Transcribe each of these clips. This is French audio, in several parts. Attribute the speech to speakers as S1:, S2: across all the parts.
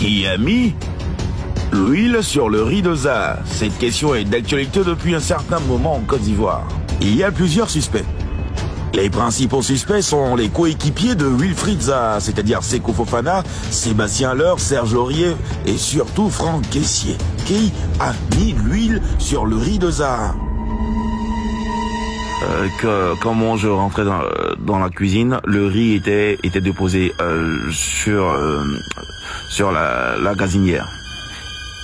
S1: Qui a mis l'huile sur le riz de Zaha? Cette question est d'actualité depuis un certain moment en Côte d'Ivoire. Il y a plusieurs suspects. Les principaux suspects sont les coéquipiers de Wilfried Zaha, c'est-à-dire Seko Fofana, Sébastien Haller, Serge Aurier et surtout Franck Kessié, qui a mis l'huile sur le riz de Zaha. Quand je rentrais dans la cuisine, le riz était déposé sur la gazinière.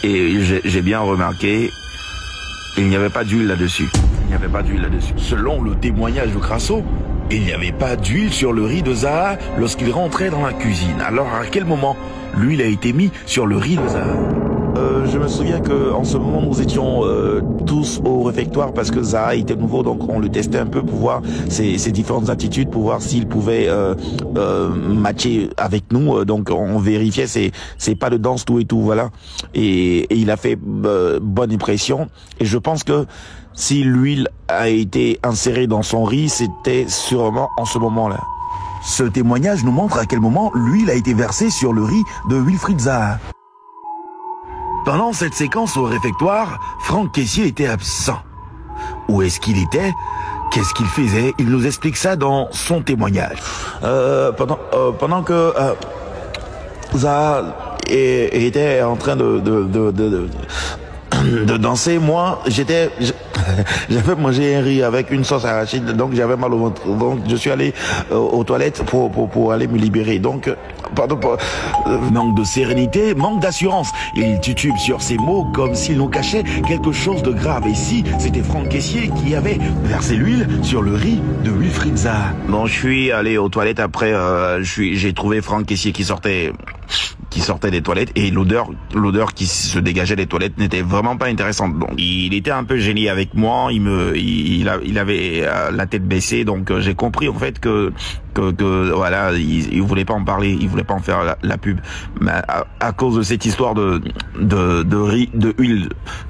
S1: Et j'ai bien remarqué, il n'y avait pas d'huile là-dessus. Selon le témoignage de Crasso, il n'y avait pas d'huile sur le riz de Zaha lorsqu'il rentrait dans la cuisine. Alors à quel moment l'huile a été mise sur le riz de Zaha? Je me souviens qu'en ce moment nous étions tous au réfectoire parce que Zaha était nouveau, donc on le testait un peu pour voir ses différentes attitudes, pour voir s'il pouvait matcher avec nous. Donc on vérifiait ses pas de danse, tout et tout, voilà. Et il a fait bonne impression. Et je pense que si l'huile a été insérée dans son riz, c'était sûrement en ce moment-là. Ce témoignage nous montre à quel moment l'huile a été versée sur le riz de Wilfried Zaha. Pendant cette séquence au réfectoire, Franck Kessié était absent. Où est-ce qu'il était? Qu'est-ce qu'il faisait? Il nous explique ça dans son témoignage. Pendant que Zaha était en train de danser, moi j'avais mangé un riz avec une sauce arachide, donc j'avais mal au ventre, donc je suis allé aux toilettes pour aller me libérer. Donc manque de sérénité, manque d'assurance. Il titube sur ces mots comme s'il nous cachait quelque chose de grave. Et si c'était Franck Kessié qui avait versé l'huile sur le riz de Wilfried Zaha? Bon, je suis allé aux toilettes après, j'ai trouvé Franck Kessié qui sortait des toilettes, et l'odeur qui se dégageait des toilettes n'était vraiment pas intéressante. Donc il était un peu gêné avec moi, il avait la tête baissée, donc j'ai compris en fait que voilà, il voulait pas en parler, il voulait pas en faire la pub. Mais à cause de cette histoire de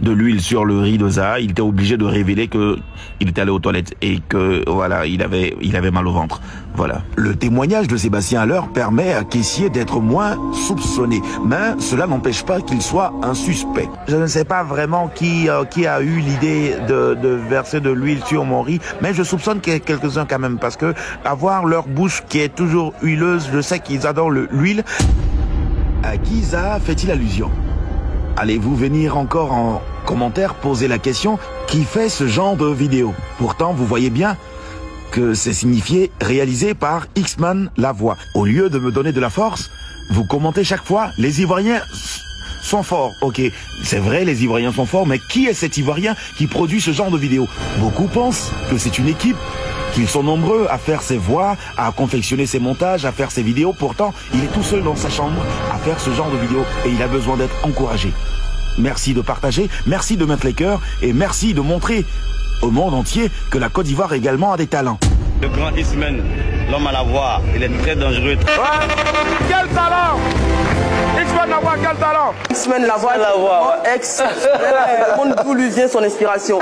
S1: l'huile sur le riz de Zaha, il était obligé de révéler que il était allé aux toilettes et que voilà, il avait mal au ventre. Voilà. Le témoignage de Sébastien Haller permet à Kessié d'être moins soupçonné, mais cela n'empêche pas qu'il soit un suspect. Je ne sais pas vraiment qui a eu l'idée de verser de l'huile sur mon riz, mais je soupçonne qu'il y a quelques-uns quand même, parce que avoir leur bouche qui est toujours huileuse, je sais qu'ils adorent l'huile. À qui Zaha fait-il allusion? Allez-vous venir encore en commentaire poser la question qui fait ce genre de vidéo? Pourtant, vous voyez bien que c'est signifié réalisé par X-Man La Voix. Au lieu de me donner de la force, vous commentez chaque fois les Ivoiriens sont forts. Ok, c'est vrai, les Ivoiriens sont forts, mais qui est cet Ivoirien qui produit ce genre de vidéo? Beaucoup pensent que c'est une équipe, qu'ils sont nombreux à faire ses voix, à confectionner ses montages, à faire ses vidéos. Pourtant, il est tout seul dans sa chambre à faire ce genre de vidéo et il a besoin d'être encouragé. Merci de partager, merci de mettre les cœurs et merci de montrer au monde entier que la Côte d'Ivoire également a des talents.
S2: Le grand X-Man, l'homme à la voix, il est très dangereux.
S3: Ouais. Quel talent! X-Man La Voix, quel talent!
S4: X-Man La Voix, ex. Le monde d'où lui vient son inspiration.